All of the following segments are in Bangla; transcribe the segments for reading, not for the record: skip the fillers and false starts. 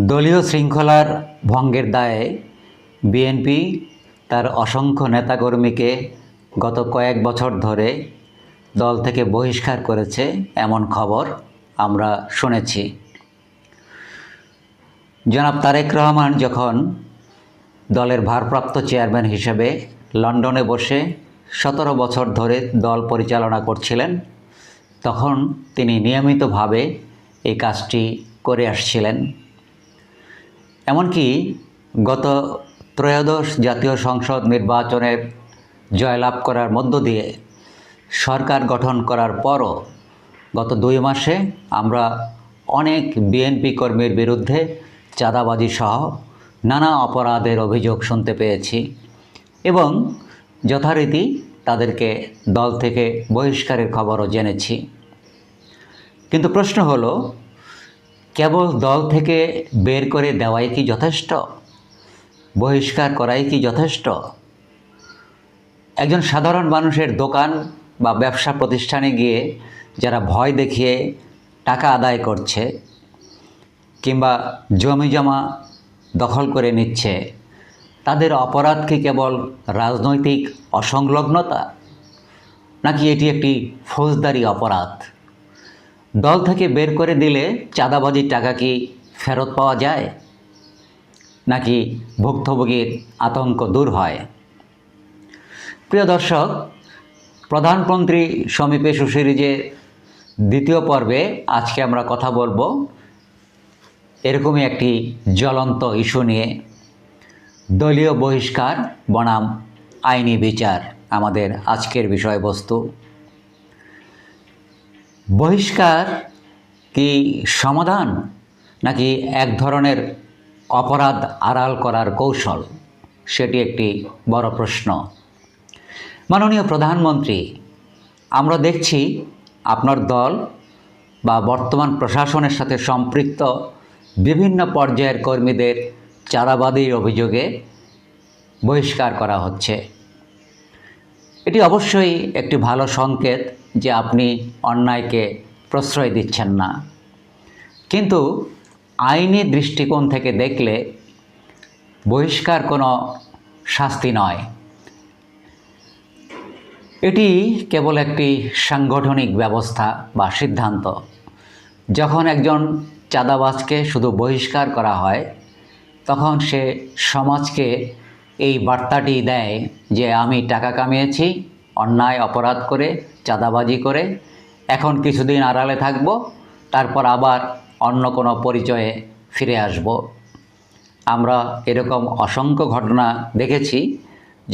দলীয় শৃঙ্খলার ভঙ্গের দায়ে বিএনপি তার অসংখ্য নেতাকর্মীকে গত কয়েক বছর ধরে দল থেকে বহিষ্কার করেছে এমন খবর আমরা শুনেছি। জনাব তারেক রহমান যখন দলের ভারপ্রাপ্ত চেয়ারম্যান হিসেবে লন্ডনে বসে 17 বছর ধরে দল পরিচালনা করছিলেন, তখন তিনি নিয়মিতভাবে এই কাজটি করে আসছিলেন। এমনকি গত ত্রয়োদশ জাতীয় সংসদ নির্বাচনের জয়লাভ করার মধ্য দিয়ে সরকার গঠন করার পরও গত 2 মাসে আমরা অনেক বিএনপি কর্মীর বিরুদ্ধে চাঁদাবাজি সহ নানা অপরাধের অভিযোগ শুনতে পেয়েছি এবং যথারীতি তাদেরকে দল থেকে বহিষ্কারের খবরও জেনেছি। কিন্তু প্রশ্ন হলো, কেবল দল থেকে বের করে দেওয়াই কি যথেষ্ট? বহিষ্কার করাই কি যথেষ্ট? একজন সাধারণ মানুষের দোকান বা ব্যবসা প্রতিষ্ঠানে গিয়ে যারা ভয় দেখিয়ে টাকা আদায় করছে কিংবা জমিজমা দখল করে নিচ্ছে, তাদের অপরাধ কি কেবল রাজনৈতিক অসংলগ্নতা, নাকি এটি একটি ফৌজদারি অপরাধ? দল থেকে বের করে দিলে চাঁদাবাজির টাকা কি ফেরত পাওয়া যায়, নাকি ভুক্তভোগীর আতঙ্ক দূর হয়? প্রিয় দর্শক, প্রধানমন্ত্রী সমীপে সুসিরিজের 2য় পর্বে আজকে আমরা কথা বলবো এরকমই একটি জ্বলন্ত ইস্যু নিয়ে। দলীয় বহিষ্কার বনাম আইনি বিচার আমাদের আজকের বিষয়বস্তু। বহিষ্কার কি সমাধান, নাকি এক ধরনের অপরাধ আড়াল করার কৌশল? সেটি একটি বড় প্রশ্ন। মাননীয় প্রধানমন্ত্রী, আমরা দেখছি আপনার দল বা বর্তমান প্রশাসনের সাথে সম্পৃক্ত বিভিন্ন পর্যায়ের কর্মীদের চাঁদাবাজির অভিযোগে বহিষ্কার করা হচ্ছে। এটি অবশ্যই একটি ভালো সংকেত যে আপনি অন্যায়কে প্রশ্রয় দিচ্ছেন না। কিন্তু আইনি দৃষ্টিকোণ থেকে দেখলে বহিষ্কার কোনো শাস্তি নয়, এটি কেবল একটি সাংগঠনিক ব্যবস্থা বা সিদ্ধান্ত। যখন একজন চাঁদাবাজকে শুধু বহিষ্কার করা হয়, তখন সে সমাজকে এই বার্তাটি দেয় যে আমি টাকা কামিয়েছি অন্যায় অপরাধ করে, চাঁদাবাজি করে, এখন কিছুদিন আড়ালে থাকব, তারপর আবার অন্য কোনো পরিচয়ে ফিরে আসব। আমরা এরকম অসংখ্য ঘটনা দেখেছি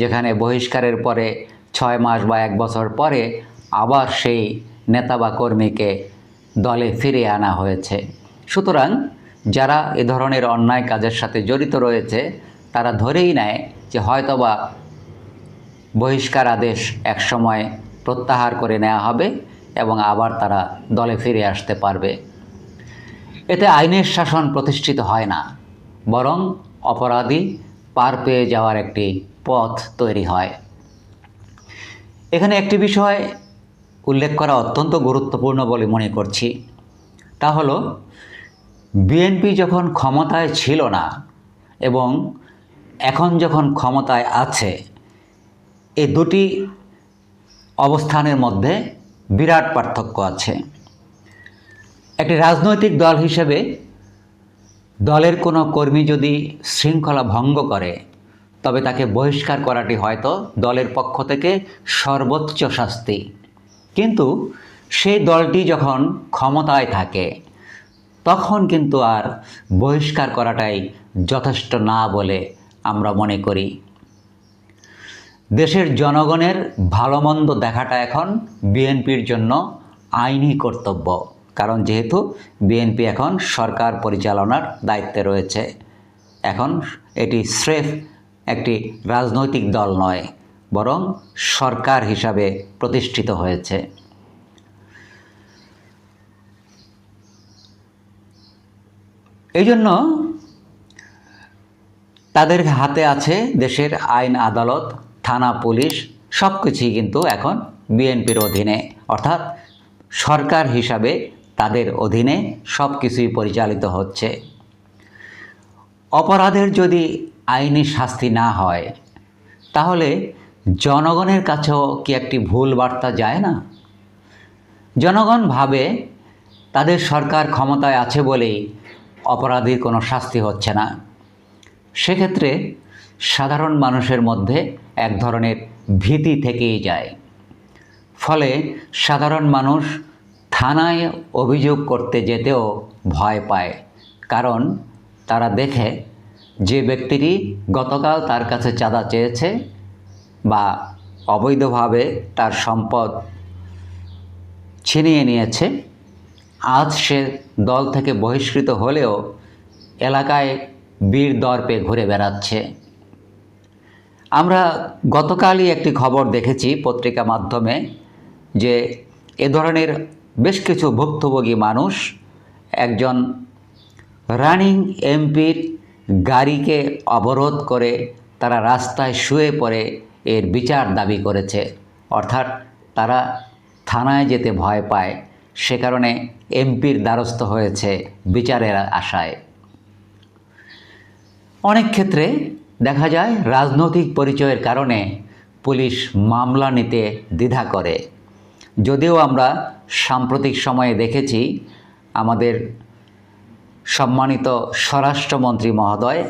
যেখানে বহিষ্কারের পরে 6 মাস বা 1 বছর পরে আবার সেই নেতা বা কর্মীকে দলে ফিরিয়ে আনা হয়েছে। সুতরাং যারা এ ধরনের অন্যায় কাজের সাথে জড়িত রয়েছে তারা ধরেই নেয় যে হয়তোবা বহিষ্কার আদেশ একসময় প্রত্যাহার করে নেওয়া হবে এবং আবার তারা দলে ফিরে আসতে পারবে। এতে আইনের শাসন প্রতিষ্ঠিত হয় না, বরং অপরাধী পার পেয়ে যাওয়ার একটি পথ তৈরি হয়। এখানে একটি বিষয় উল্লেখ করা অত্যন্ত গুরুত্বপূর্ণ বলে মনে করছি, তা হলো বিএনপি যখন ক্ষমতায় ছিল না এবং এখন যখন ক্ষমতায় আছে, এই দুটি অবস্থানের মধ্যে বিরাট পার্থক্য আছে। একটি রাজনৈতিক দল হিসেবে দলের কোনো কর্মী যদি শৃঙ্খলা ভঙ্গ করে, তবে তাকে বহিষ্কার করাটি হয়তো দলের পক্ষ থেকে সর্বোচ্চ শাস্তি। কিন্তু সেই দলটি যখন ক্ষমতায় থাকে, তখন কিন্তু আর বহিষ্কার করাটাই যথেষ্ট না বলে আমরা মনে করি। দেশের জনগণের ভালো মন্দ দেখাটা এখন বিএনপির জন্য আইনি কর্তব্য, কারণ যেহেতু বিএনপি এখন সরকার পরিচালনার দায়িত্বে রয়েছে। এখন এটি স্রেফ একটি রাজনৈতিক দল নয়, বরং সরকার হিসাবে প্রতিষ্ঠিত হয়েছে। এই জন্য তাদের হাতে আছে দেশের আইন আদালত, থানা, পুলিশ, সব কিছুই কিন্তু এখন বিএনপির অধীনে, অর্থাৎ সরকার হিসাবে তাদের অধীনে সব কিছুই পরিচালিত হচ্ছে। অপরাধের যদি আইনি শাস্তি না হয় তাহলে জনগণের কাছেও কি একটি ভুল বার্তা যায় না? জনগণ ভাবে তাদের সরকার ক্ষমতায় আছে বলেই অপরাধীর কোনো শাস্তি হচ্ছে না। সেক্ষেত্রে সাধারণ মানুষের মধ্যে এক ধরনের ভীতি থেকেই যায়। ফলে সাধারণ মানুষ থানায় অভিযোগ করতে যেতেও ভয় পায়, কারণ তারা দেখে যে ব্যক্তিটি গতকাল তার কাছে চাঁদা চেয়েছে বা অবৈধভাবে তার সম্পদ ছিনিয়ে নিয়েছে, আজ সে দল থেকে বহিষ্কৃত হলেও এলাকায় বীর দর্পে ঘুরে বেড়াচ্ছে। আমরা গতকালই একটি খবর দেখেছি পত্রিকা মাধ্যমে যে এ ধরনের বেশ কিছু ভুক্তভোগী মানুষ একজন রানিং এমপির গাড়িকে অবরোধ করে তারা রাস্তায় শুয়ে পড়ে এর বিচার দাবি করেছে। অর্থাৎ তারা থানায় যেতে ভয় পায়, সে কারণে এমপির দ্বারস্থ হয়েছে বিচারের আশায়। অনেক ক্ষেত্রে দেখা যায় রাজনৈতিক পরিচয়ের কারণে পুলিশ মামলা নিতে দ্বিধা করে। যদিও আমরা সাম্প্রতিক সময়ে দেখেছি আমাদের সম্মানিত স্বরাষ্ট্রমন্ত্রী মহোদয়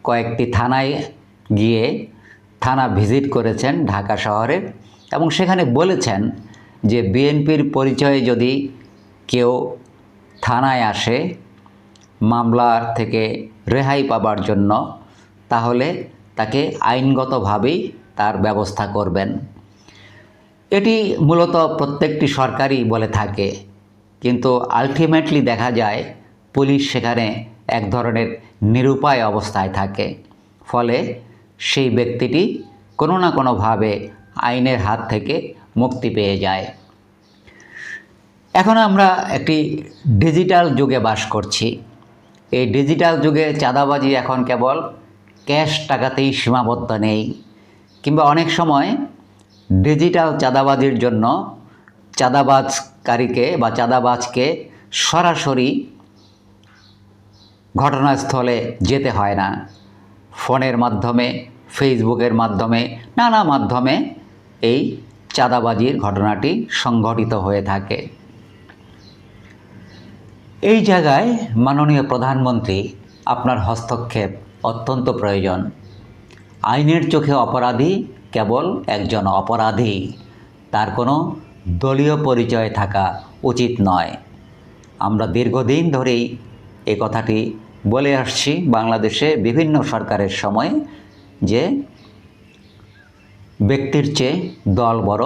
কয়েকটি থানায় গিয়ে থানা ভিজিট করেছেন ঢাকা শহরে, এবং সেখানে বলেছেন যে বিএনপির পরিচয়ে যদি কেউ থানায় আসে মামলার থেকে রেহাই পাবার জন্য, তাহলে তাকে আইনগতভাবেই তার ব্যবস্থা করবেন। এটি মূলত প্রত্যেকটি সরকারই বলে থাকে, কিন্তু আলটিমেটলি দেখা যায় পুলিশ সেখানে এক ধরনের নিরুপায় অবস্থায় থাকে। ফলে সেই ব্যক্তিটি কোনো না কোনোভাবে আইনের হাত থেকে মুক্তি পেয়ে যায়। এখন আমরা একটি ডিজিটাল যুগে বাস করছি। এই ডিজিটাল যুগে চাঁদাবাজি এখন কেবল ক্যাশ টাকাতেই সীমাবদ্ধ নেই, কিংবা অনেক সময় ডিজিটাল চাঁদাবাজির জন্য চাঁদাবাজকারীকে বা চাঁদাবাজকে সরাসরি ঘটনাস্থলে যেতে হয় না। ফোনের মাধ্যমে, ফেসবুকের মাধ্যমে, নানা মাধ্যমে এই চাঁদাবাজির ঘটনাটি সংঘটিত হয়ে থাকে। এই জায়গায় মাননীয় প্রধানমন্ত্রী আপনার হস্তক্ষেপ অত্যন্ত প্রয়োজন। আইনের চোখে অপরাধী কেবল একজন অপরাধী, তার কোনো দলীয় পরিচয় থাকা উচিত নয়। আমরা দীর্ঘদিন ধরেই এই কথাটি বলে আসছি বাংলাদেশে বিভিন্ন সরকারের সময় যে ব্যক্তির চেয়ে দল বড়,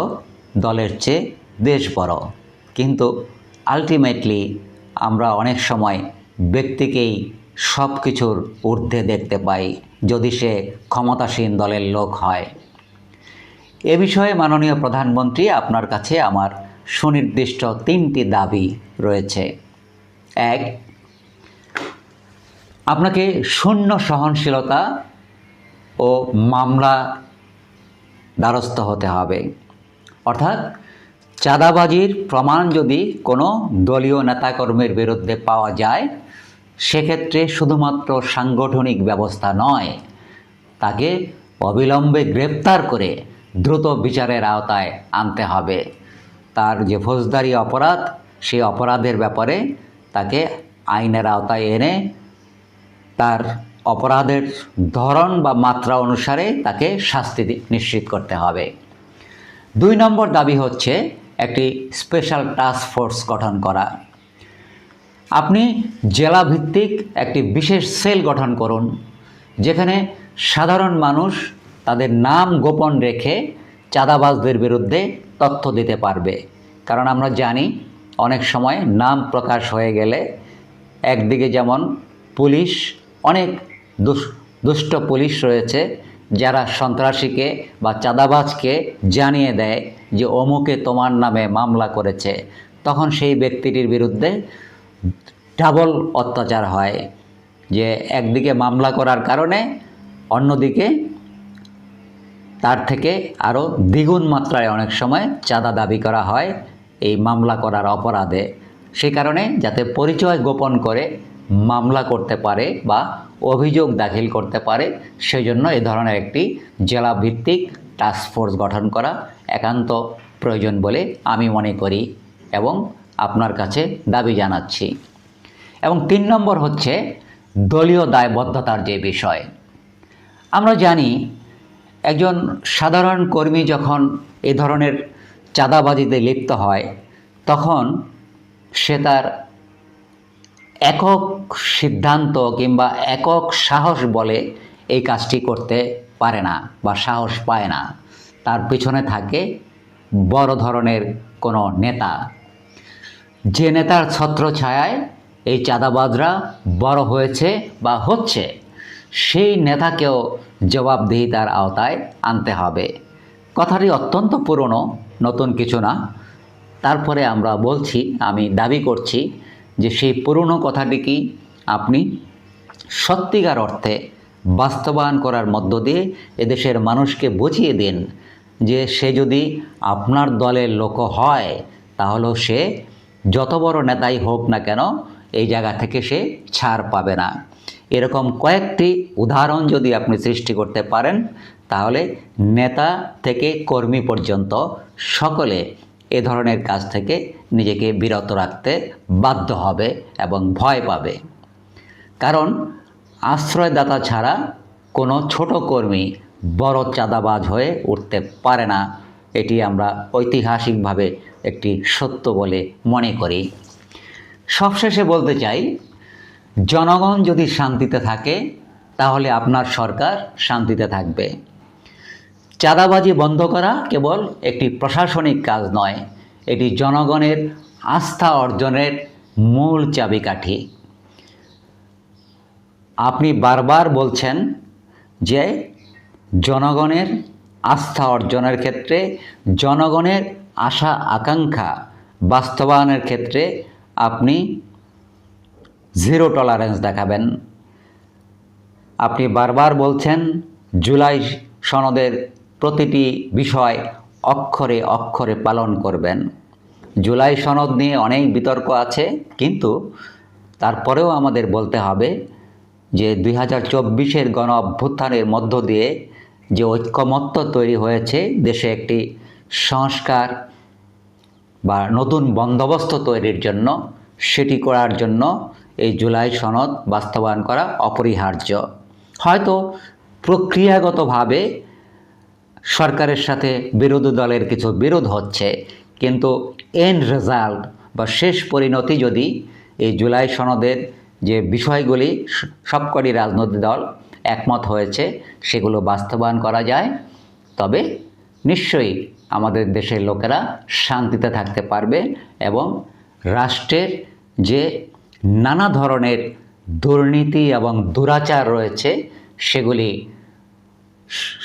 দলের চেয়ে দেশ বড়। কিন্তু আলটিমেটলি আমরা অনেক সময় ব্যক্তিকেই সব কিছুর ঊর্ধ্বে দেখতে পাই, যদি সে ক্ষমতাসীন দলের লোক হয়। এ বিষয়ে মাননীয় প্রধানমন্ত্রী আপনার কাছে আমার সুনির্দিষ্ট 3টি দাবি রয়েছে। 1, আপনাকে শূন্য সহনশীলতা ও মামলা দ্বারস্থ হতে হবে। অর্থাৎ চাঁদাবাজির প্রমাণ যদি কোনো দলীয় নেতাকর্মীর বিরুদ্ধে পাওয়া যায়, সেক্ষেত্রে শুধুমাত্র সাংগঠনিক ব্যবস্থা নয়, তাকে অবিলম্বে গ্রেপ্তার করে দ্রুত বিচারের আওতায় আনতে হবে। তার যে ফৌজদারি অপরাধ, সেই অপরাধের ব্যাপারে তাকে আইনের আওতায় এনে তার অপরাধের ধরন বা মাত্রা অনুসারে তাকে শাস্তি নিশ্চিত করতে হবে। 2 নম্বর দাবি হচ্ছে একটি স্পেশাল টাস্ক ফোর্স গঠন করা। আপনি জেলাভিত্তিক একটি বিশেষ সেল গঠন করুন, যেখানে সাধারণ মানুষ তাদের নাম গোপন রেখে চাঁদাবাজদের বিরুদ্ধে তথ্য দিতে পারবে। কারণ আমরা জানি অনেক সময় নাম প্রকাশ হয়ে গেলে একদিকে যেমন পুলিশ, অনেক দুষ্ট পুলিশ রয়েছে যারা সন্ত্রাসীকে বা চাঁদাবাজকে জানিয়ে দেয় যে অমুকে তোমার নামে মামলা করেছে, তখন সেই ব্যক্তিটির বিরুদ্ধে ডাবল অত্যাচার হয়। যে একদিকে মামলা করার কারণে অন্যদিকে তার থেকে আরও দ্বিগুণ মাত্রায় অনেক সময় চাঁদা দাবি করা হয় এই মামলা করার অপরাধে। সেই কারণে যাতে পরিচয় গোপন করে মামলা করতে পারে বা অভিযোগ দাখিল করতে পারে। সেজন্য এ ধরনের একটি জেলা ভিত্তিক টাস্ক ফোর্স গঠন করা একান্ত প্রয়োজন বলে আমি মনে করি এবং আপনার কাছে দাবি জানাচ্ছি। এবং 3 নম্বর হচ্ছে দলীয় দায়বদ্ধতার যে বিষয়। আমরা জানি একজন সাধারণ কর্মী যখন এ ধরনের চাঁদাবাজিতে লিপ্ত হয় তখন সে তার একক সিদ্ধান্ত কিংবা একক সাহস বলে এই কাজটি করতে পারে না বা সাহস পায় না। তার পিছনে থাকে বড় ধরনের কোনো নেতা, যে নেতার ছত্রছায়ায় এই চাঁদাবাজরা বড় হয়েছে বা হচ্ছে, সেই নেতাকেও জবাবদিহিতার আওতায় আনতে হবে। কথাটি অত্যন্ত পুরনো, নতুন কিছু না। তারপরে আমরা বলছি, আমি দাবি করছি যে সেই পুরনো কথাটিকে আপনি সত্যিকার অর্থে বাস্তবায়ন করার মধ্য দিয়ে এদেশের মানুষকে বুঝিয়ে দিন যে সে যদি আপনার দলের লোক হয় তাহলেও সে যত বড় নেতাই হোক না কেন এই জায়গা থেকে সে ছাড় পাবে না। এরকম কয়েকটি উদাহরণ যদি আপনি সৃষ্টি করতে পারেন তাহলে নেতা থেকে কর্মী পর্যন্ত সকলে এ ধরনের কাজ থেকে নিজেকে বিরত রাখতে বাধ্য হবে এবং ভয় পাবে। কারণ আশ্রয়দাতা ছাড়া কোনো ছোট কর্মী বড় চাঁদাবাজ হয়ে উঠতে পারে না। এটি আমরা ঐতিহাসিকভাবে একটি সত্য বলে মনে করি। সবশেষে বলতে চাই, জনগণ যদি শান্তিতে থাকে তাহলে আপনার সরকার শান্তিতে থাকবে। চাঁদাবাজি বন্ধ করা কেবল একটি প্রশাসনিক কাজ নয়, এটি জনগণের আস্থা অর্জনের মূল চাবিকাঠি। আপনি বারবার বলছেন যে জনগণের আস্থা অর্জনের ক্ষেত্রে, জনগণের আশা আকাঙ্ক্ষা বাস্তবায়নের ক্ষেত্রে আপনি জিরো টলারেন্স দেখাবেন। আপনি বারবার বলছেন জুলাই সনদের প্রতিটি বিষয় অক্ষরে অক্ষরে পালন করবেন। জুলাই সনদ নিয়ে অনেক বিতর্ক আছে, কিন্তু তারপরেও আমাদের বলতে হবে যে 2024-এর গণ অভ্যুত্থানের মধ্য দিয়ে যে ঐক্যমত্য তৈরি হয়েছে, দেশে একটি সংস্কার বা নতুন বন্দোবস্ত তৈরির জন্য, সেটি করার জন্য এই জুলাই সনদ বাস্তবায়ন করা অপরিহার্য। হয়তো প্রক্রিয়াগতভাবে সরকারের সাথে বিরোধী দলের কিছু বিরোধ হচ্ছে, কিন্তু এন্ড রেজাল্ট বা শেষ পরিণতি যদি এই জুলাই সনদের যে বিষয়গুলি সবকটি রাজনৈতিক দল একমত হয়েছে সেগুলো বাস্তবায়ন করা যায়, তবে নিশ্চয়ই আমাদের দেশের লোকেরা শান্তিতে থাকতে পারবে এবং রাষ্ট্রের যে নানা ধরনের দুর্নীতি এবং দুরাচার রয়েছে সেগুলি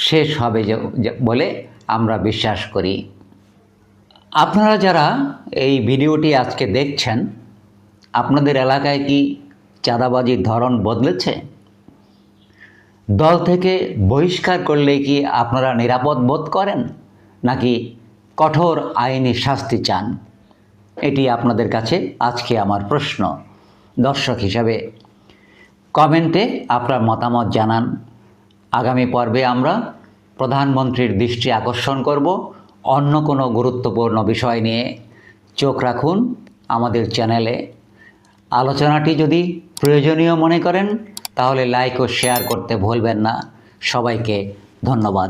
শেষ হবে বলে আমরা বিশ্বাস করি। আপনারা যারা এই ভিডিওটি আজকে দেখছেন, আপনাদের এলাকায় কি চাঁদাবাজির ধরন বদলেছে? দল থেকে বহিষ্কার করলে কি আপনারা নিরাপদ বোধ করেন, নাকি কঠোর আইনি শাস্তি চান? এটি আপনাদের কাছে আজকে আমার প্রশ্ন। দর্শক হিসাবে কমেন্টে আপনার মতামত জানান। আগামী পর্বে আমরা প্রধানমন্ত্রীর দৃষ্টি আকর্ষণ করব অন্য কোনো গুরুত্বপূর্ণ বিষয় নিয়ে। চোখ রাখুন আমাদের চ্যানেলে। আলোচনাটি যদি প্রয়োজনীয় মনে করেন তাহলে লাইক ও শেয়ার করতে ভুলবেন না। সবাইকে ধন্যবাদ।